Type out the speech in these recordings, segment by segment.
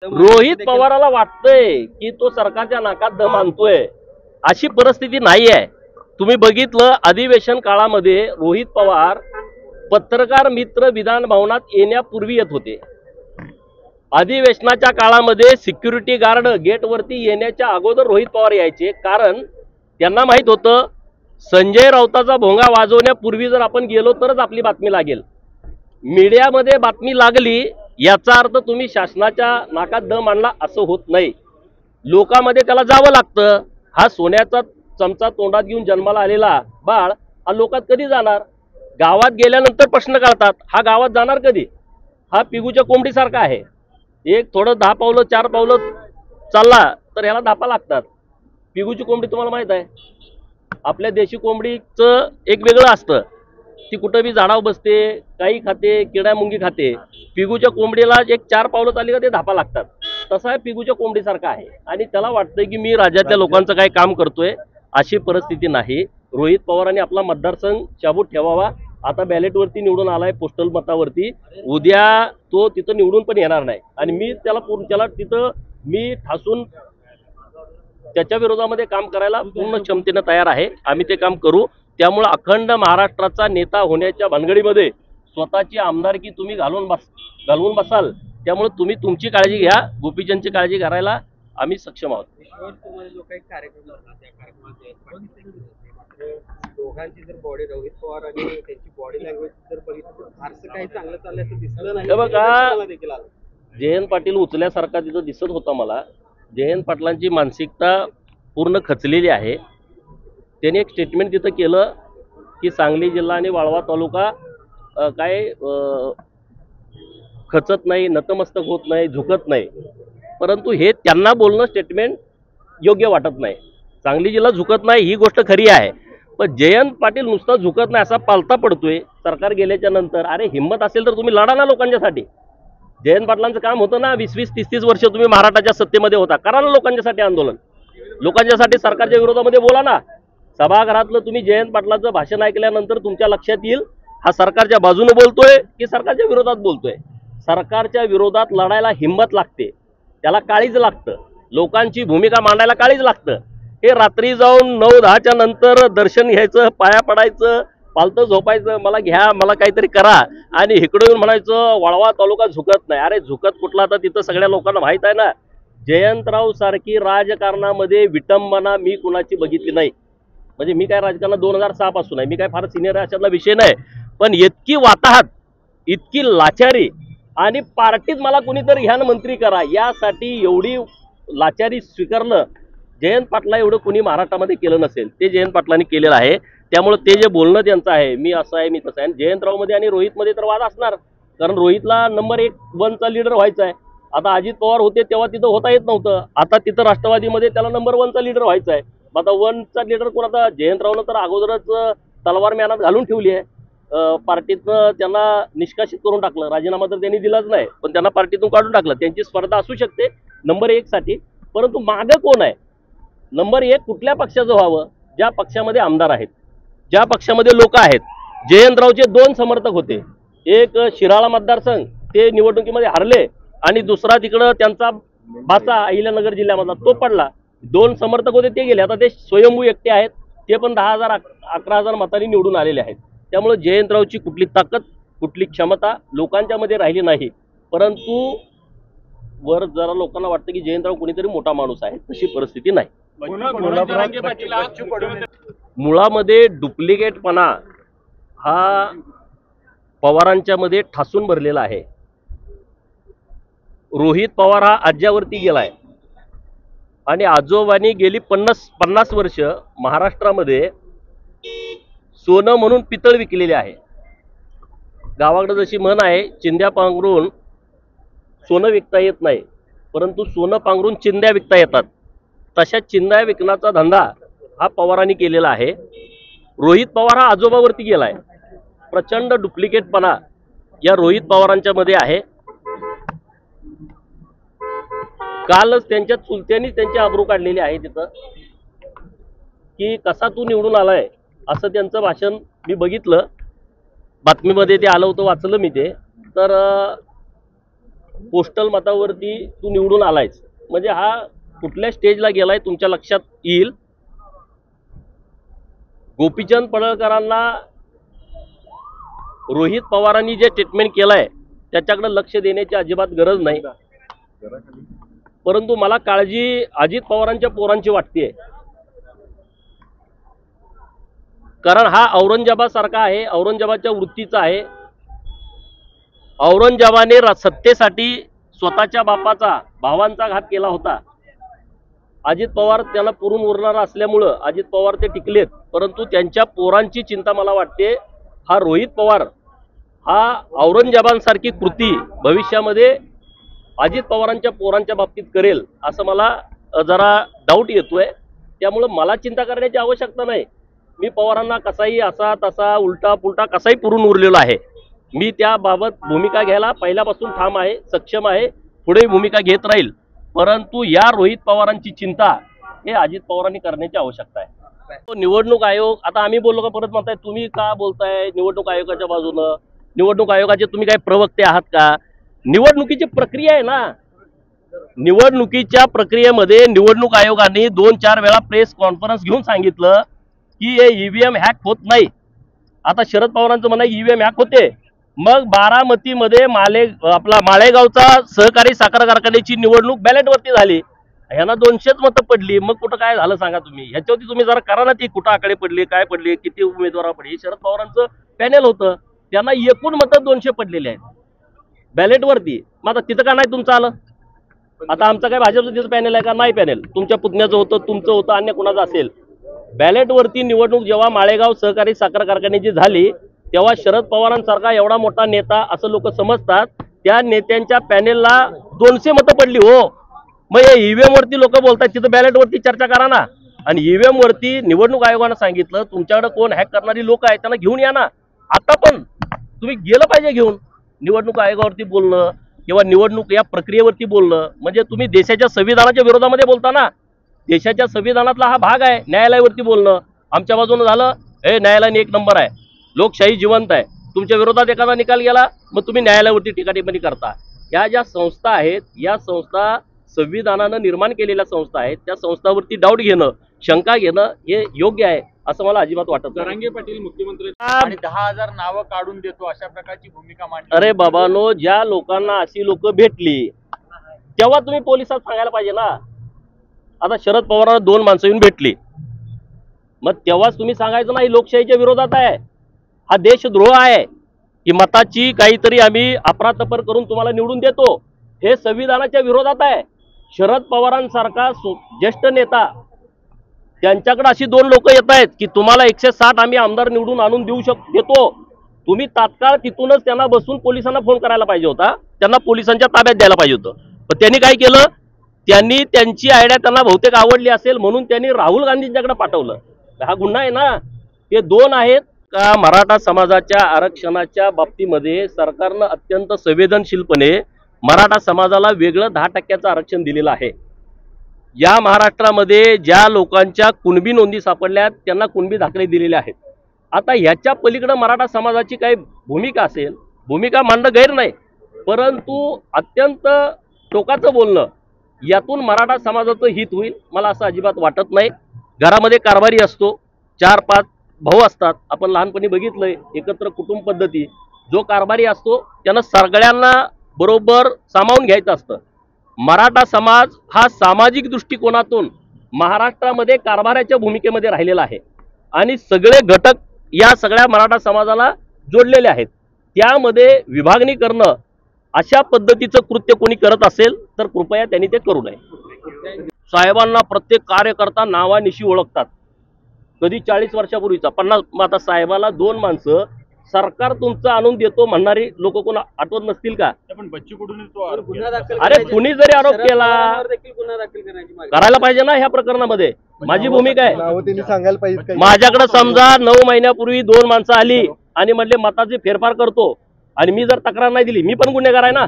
रोहित पवाराला वाटतंय की तो सरकारच्या नाकात दम आणतोय, अशी परिस्थिती नाही आहे। तुम्ही बघितलं अधिवेशन काळामध्ये रोहित पवार पत्रकार मित्र विधान भवनात येण्यापूर्वी येत होते। अधिवेशनाच्या काळामध्ये सिक्युरिटी गार्ड गेटवरती येण्याच्या अगोदर रोहित पवार यायचे, कारण त्यांना माहित होतं संजय राऊताचा भोंगा वाजवण्यापूर्वी जर आपण गेलो तरच आपली बातमी लागेल। मीडियामध्ये बातमी लागली याचा अर्थ तुम्ही शासनाच्या नाकात दम आणला असं होत नाही, लोकांमध्ये त्याला जावं लागतं। हा सोन्याचा चमचा तोंडात घेऊन जन्माला आलेला बाळ हा लोकात कधी जाणार? गावात गेल्यानंतर प्रश्न काढतात, हा गावात जाणार कधी? हा पिगूच्या कोंबडीसारखा आहे, एक थोडं 10 पावलं 4 पावलं चालला तर ह्याला धापा लागतात। पिगूची कोंबडी तुम्हाला माहित आहे, आपल्या देशी कोंबडीचं एक वेगळं असतं, ती कुठं बी झाडावर बसते, काही खाते, किडा मुंगी खाते। पिगूच्या कोंबडीला एक 4 पावलं चालली का ते धापा लागतात, तसा आहे पिगूच्या कोंबडीसारखा आहे। आणि त्याला वाटतंय की मी राज्यातल्या लोकांचं काही काम करतोय, अशी परिस्थिती नाही। रोहित पवारांनी आपला मतदारसंघ शाबूत ठेवावा। आता बॅलेटवरती निवडून आलाय, पोस्टल मतावरती, उद्या तो तिथं निवडून पण येणार नाही आणि मी त्याला तिथं मी ठासून त्याच्या विरोधामध्ये काम करायला पूर्ण क्षमतेने तयार आहे। आम्ही ते काम करू। त्यामुळे अखंड महाराष्ट्राचा नेता होण्याच्या भानगडीमध्ये स्वतःची आमदारकी तुम्ही घालवून बसाल, त्यामुळे तुम्ही तुमची काळजी घ्या, गोपीचंदची काळजी करायला आम्ही सक्षम आहोत। दोघांची जर बॉडी रोहित पवार आणि त्यांची बॉडी लँग्वेज जर बघितलं फारसं काही चांगलं चालल्याचं दिसलं नाही। बघा, जयंत पाटील उचल्यासारखा तिथं दिसत होता मला। जयंत पाटलांची मानसिकता पूर्ण खचलेली आहे। त्यांनी एक स्टेटमेंट तिथं केलं की सांगली जिल्हा आणि वाळवा तालुका काय खचत नाही, नतमस्तक होत नाही, झुकत नाही, परंतु हे त्यांना बोलणं स्टेटमेंट योग्य वाटत नाही। सांगली जिल्हा झुकत नाही ही गोष्ट खरी आहे, पण जयंत पाटील नुसता झुकत नाही असा पालता पडतोय सरकार गेल्याच्या नंतर। अरे हिम्मत असेल तर तुम्ही लढा ना लोकांच्यासाठी। जयंत पाटलांचं काम होतं ना, 20-20, 30-30 वर्ष तुम्ही महाराष्ट्राच्या सत्तेमध्ये होता, करा ना लोकांच्यासाठी आंदोलन, लोकांच्यासाठी सरकारच्या विरोधामध्ये बोला ना। सभागृहातलं तुम्ही जयंत पाटलांचं भाषण ऐकल्यानंतर तुमच्या लक्षात येईल हा सरकारच्या बाजूने बोलतोय की सरकारच्या विरोधात बोलतोय। सरकारच्या विरोधात लढायला हिम्मत लागते, त्याला काळीज लागतं, लोकांची भूमिका मांडायला काळीज लागतं। हे रात्री जाऊन 9-10च्या नंतर दर्शन घ्यायचं, पाया पडायचं, पालतं झोपायचं, मला घ्या, मला काहीतरी करा, आणि इकडे येऊन म्हणायचं वाळवा तालुका झुकत नाही। अरे झुकत कुठला? आता तिथं सगळ्या लोकांना माहित आहे ना, जयंतराव सारखी राजकारणामध्ये विटंबना मी कुणाची बघितली नाही। म्हणजे मी काय राजकारणात 2006 पासून आहे, मी काय फार सिनियर अशातला विषय नाही, पण इतकी वाताहत, इतकी लाचारी, आणि पार्टीत मला कुणीतरी ह्यान मंत्री करा यासाठी एवढी लाचारी स्वीकारलं जयंत पाटला एवढं कुणी महाराष्ट्रामध्ये केलं नसेल, ते जयंत पाटलांनी केलेलं आहे। त्यामुळे ते जे बोलणं त्यांचं आहे, मी असं आहे मी तसं आहे, जयंतरावमध्ये आणि रोहितमध्ये तर वाद असणार, कारण रोहितला नंबर 1चा लीडर व्हायचा आहे। आता अजित पवार होते तेव्हा तिथं होता येत नव्हतं, आता तिथं राष्ट्रवादीमध्ये त्याला नंबर 1चा लीडर व्हायचा आहे। आता 1चा लीडर कोण? आता जयंतरावनं तर अगोदरच तलवार म्यानात घालून ठेवली आहे, पार्टीतनं त्यांना निष्कासित करून टाकलं, राजीनामा तर त्यांनी दिलाच नाही, पण त्यांना पार्टीतून काढून टाकलं। त्यांची स्पर्धा असू शकते नंबर 1 साठी, परंतु मागं कोण आहे? नंबर 1 कुठल्या पक्षाचं व्हावं? ज्या पक्षामध्ये आमदार आहेत, ज्या पक्षामध्ये लोक आहेत। जयंतरावचे 2 समर्थक होते, एक शिराळा मतदारसंघ ते निवडणुकीमध्ये हरले, आणि दुसरा तिकडं त्यांचा भाचा अहिल्यानगर जिल्ह्यामधला तो पडला। 2 समर्थक होते ते गेले, आता ते स्वयंभू एकटे आहेत, ते पण 10,000 11,000 मतांनी निवडून आलेले आहेत। त्यामुळे जयंतरावची कुठली ताकद, कुठली क्षमता लोकांच्या मध्ये राहिली नाही, परंतु वर जरा लोकांना वाटतं की जयंतराव कुणीतरी मोठा माणूस आहे, तशी परिस्थिती नाही। मुळामध्ये डुप्लिकेटपणा हा पवारांच्या मध्ये ठासून भरलेला आहे। रोहित पवार हा आज्यावरती गेलाय, आणि आजोबांनी गेली 50 वर्ष महाराष्ट्रामध्ये सोनं म्हणून पितळ विकलेले आहे। गावाकडे जशी म्हण आहे, चिंध्या पांघरून सोनं विकता येत नाही, परंतु सोनं पांघरून चिंध्या विकता येतात। तशा चिंध्या विकण्याचा धंदा हा पवारांनी केलेला आहे। रोहित पवार हा आजोबावरती गेलाय, प्रचंड डुप्लिकेटपणा या रोहित पवारांच्या मध्ये आहे। कालच त्यांच्या चुलत्यांनी त्यांची आबरू काढलेली आहे तिथं, की कसा तू निवडून आलाय असं त्यांचं भाषण मी बघितलं, बातमीमध्ये ते आलं होतं, वाचलं मी ते। तर पोस्टल मतावरती तू निवडून आलायस, म्हणजे हा कुठल्या स्टेजला गेलाय तुमच्या लक्षात येईल. गोपीचंद पडळकरांना रोहित पवारांनी जे ट्रीटमेंट केलंय त्याच्याकडे लक्ष देण्याची अजिबात गरज नाही. परंतु मला काळजी अजित पवारांच्या पोरांची वाटते, कारण हा औरंगजेबासारखा आहे, औरंगजेबाच्या वृत्तीचा आहे. औरंगजेबाने सत्तेसाठी स्वतःच्या बापाचा भावांचा घात केला होता. अजित पवार त्याला पुरून उरणारा असल्यामुळं अजित पवार ते टिकलेत, परंतु त्यांच्या पोरांची चिंता मला वाटते. हा रोहित पवार हा औरंगजेबांसारखी कृती भविष्यामध्ये अजित पवारांच्या पोरांच्या बाबतीत करेल असं मला जरा डाऊट येतोय. त्यामुळं मला चिंता करण्याची आवश्यकता नाही. मी पवारांना कसाही असा तसा उलटा पुलटा कसाही पुरून उरलेलो आहे. मी त्याबाबत भूमिका घ्यायला पहिल्यापासून ठाम आहे, सक्षम आहे, पुढे भूमिका घेत राहील. परंतु या रोहित पवारांची चिंता हे अजित पवारांनी करण्याची आवश्यकता आहे. निवडणूक आयोग, आता आम्ही बोललो का परत म्हणताय तुम्ही का बोलताय निवडणूक आयोगाच्या बाजूनं? निवडणूक आयोगाचे तुम्ही काय प्रवक्ते आहात का? निवडणुकीची प्रक्रिया आहे ना. निवडणुकीच्या प्रक्रियेमध्ये निवडणूक आयोगाने 2-4 वेळा प्रेस कॉन्फरन्स घेऊन सांगितलं की हे ईव्हीएम हॅक होत नाही. आता शरद पवारांचं म्हणणं ईव्हीएम हॅक होते. मग बारामतीमध्ये माळेगावचा सहकारी साखर कारखान्याची निवडणूक बॅलेटवरती झाली, ह्यांना 200च मतं पडली. मग कुठं काय झालं सांगा तुम्ही? ह्याच्यावरती तुम्ही जरा करा ना, ती कुठं आकडे पडले, काय पडले, किती उमेदवार पडले. शरद पवारांचं पॅनेल होतं, त्यांना एकूण मतं 200 पडलेले आहेत बॅलेटवरती. मग आता तिथं का नाही तुमचं आलं? आता आमचं काय भाजपचं तिथं पॅनेल आहे का? नाही पॅनेल. तुमच्या पुतण्याचं होतं, तुमचं होतं, अन्य कुणाचं असेल. बॅलेटवरती निवडणूक जेव्हा माळेगाव सहकारी साखर कारखान्याची झाली तेव्हा शरद पवारांसारखा एवढा मोठा नेता असं लोक समजतात, त्या नेत्यांच्या पॅनेलला 200 मतं पडली हो. मग या ईव्हीएम वरती लोक बोलतात, तिथं बॅलेट वरती चर्चा करा ना. आणि ईव्हीएम वरती निवडणूक आयोगानं सांगितलं तुमच्याकडे कोण हॅक करणारी लोक आहेत त्यांना घेऊन या ना. आता पण तुम्ही गेलं पाहिजे घेऊन. निवडणूक आयोगावरती बोलणं किंवा निवडणूक या प्रक्रियेवरती बोलणं म्हणजे तुम्ही देशाच्या संविधानाच्या विरोधामध्ये बोलता ना. देशाच्या संविधानातला हा भाग आहे न्यायालयावरती बोलणं. आमच्या बाजूनं झालं हे न्यायालयाने 1 नंबर आहे, लोकशाही जिवंत आहे. तुमच्या विरोधात एखादा निकाल गेला मग तुम्ही न्यायालयावरती टीकाटिप्पणी करता. या ज्या संस्था आहेत या संस्था संविधानानं निर्माण केलेल्या संस्था आहेत. त्या संस्थावरती डाऊट घेणं, शंका घेणं हे योग्य आहे असं मला अजिबात वाटत नाही. जरांगे पाटील मुख्यमंत्री आणि 10,000 नावं काढून देतो अशा प्रकारची भूमिका मांडली. अरे बाबानो, ज्या लोकांना अशी लोक भेटली तेव्हा तुम्ही पोलिसात सांगायला पाहिजे ना. आता शरद पवारांना 2 माणसं येऊन भेटली, मग तेव्हाच तुम्ही सांगायचं नाही लोकशाहीच्या विरोधात आहे, हा देशद्रोह आहे, की मताची काहीतरी आम्ही अफरातफर करून तुम्हाला निवडून देतो, हे संविधानाच्या विरोधात आहे. शरद पवारांसारखा ज्येष्ठ नेता त्यांच्याकडे अशी 2 लोक येत आहेत की तुम्हाला 160 आम्ही आमदार निवडून आणून देतो. तुम्ही तात्काळ तिथूनच त्यांना बसून पोलिसांना फोन करायला पाहिजे होता, त्यांना पोलिसांच्या ताब्यात द्यायला पाहिजे होतं. पण त्यांनी काय केलं, त्यांनी त्यांची आयडिया त्यांना बहुतेक आवडली असेल म्हणून त्यांनी राहुल गांधींच्याकडे पाठवलं. हा गुन्हा आहे ना. हे 2 आहेत का मराठा समाजाच्या आरक्षणाच्या बाबतीमध्ये सरकारनं अत्यंत संवेदनशीलपणे मराठा समाजाला वेगळं 10% आरक्षण दिलेलं आहे. या महाराष्ट्रामध्ये ज्या लोकांच्या कुणबी नोंदी सापडल्या त्यांना कुणबी दाखले दिलेले आहेत. आता ह्याच्या पलीकडे मराठा समाजाची काही भूमिका असेल, भूमिका मांडणं गैर नाही, परंतु अत्यंत टोकाचं बोलणं यातून मराठा समाजाचं हित होईल मला असं अजिबात वाटत नाही. घरामध्ये कारभारी असतो, 4-5 भाऊ असतात, आपण लहानपणी बघितलंय एकत्र कुटुंब पद्धती. जो कारभारी असतो त्यानं सगळ्यांना बरोबर सामावून घ्यायचं असतं. मराठा समाज हा सामाजिक दृष्टिकोनातून महाराष्ट्रामध्ये कारभाराच्या भूमिकेमध्ये राहिलेला आहे आणि सगळे घटक या सगळ्या मराठा समाजाला जोडलेले आहेत. त्यामध्ये विभागणी करणं अशा पद्धतीचं कृत्य कोणी करत असेल तर कृपया त्यांनी ते करू नये. साहेबांना प्रत्येक कार्यकर्ता नावानिशी ओळखतात. कधी 40 वर्षापूर्वीचा 50, आता साहेबाला 2 माणसं सरकार तुमचं आणून देतो म्हणणारी लोक कोण आठवत नसतील का? अरे कुणी जरी आरोप केला करायला पाहिजे ना. ह्या प्रकरणामध्ये माझी भूमिका आहे. माझ्याकडे समजा 9 महिन्यापूर्वी 2 माणसं आली आणि म्हणले मताची फेरफार करतो आणि मी जर तक्रार नाही दिली मी पण गुन्हेगार आहे ना.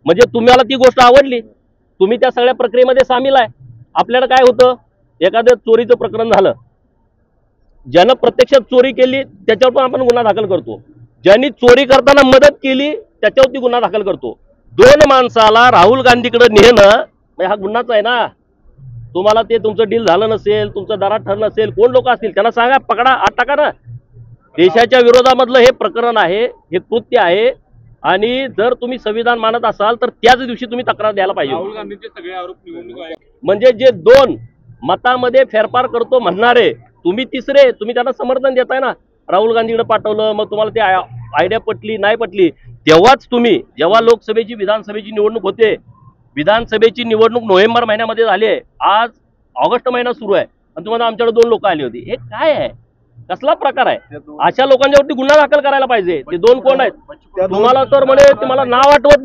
म्हणजे तुम्हाला ती गोष्ट आवडली, तुम्ही त्या सगळ्या प्रक्रियेमध्ये सामील आहे. आपल्याला काय होतं, एखादं चोरीचं प्रकरण झालं, ज्यानं प्रत्यक्षात चोरी केली त्याच्यावर पण आपण गुन्हा दाखल करतो, ज्यांनी चोरी करताना मदत केली त्याच्यावरती गुन्हा दाखल करतो. 2 माणसाला राहुल गांधीकडे नेणं म्हणजे हा गुन्हाच आहे ना. तुम्हाला ते तुमचं डील झालं नसेल, तुमचं दारात ठरलं नसेल, कोण लोक असतील त्यांना सांगा, पकडा, आत टाका ना. देशाच्या विरोधामधलं हे प्रकरण आहे, हे कृत्य आहे. आणि जर तुम्ही संविधान मानत असाल तर त्याच दिवशी तुम्ही तक्रार द्यायला पाहिजे. राहुल गांधींचे सगळे आरोप निवडणूक आयोग म्हणजे जे 2 मतामध्ये फेरफार करतो म्हणणारे तुम्ही तिसरे, तुम्ही त्यांना समर्थन देताय ना. राहुल गांधीकडे पाठवलं, मग तुम्हाला ते आयडिया पटली नाही पटली, तेव्हाच तुम्ही, जेव्हा लोकसभेची विधानसभेची निवडणूक होते, विधानसभेची निवडणूक नोव्हेंबर महिन्यामध्ये झाली आहे, आज ऑगस्ट महिना सुरू आहे आणि तुम्हाला आमच्याकडे 2 लोक आली होती. हे काय आहे, कसला प्रकार आहे? अशा लोकांच्यावरती गुन्हा दाखल करायला पाहिजे. ते 2 कोण आहेत? तुम्हाला तर म्हणे ते मला नाव आठवत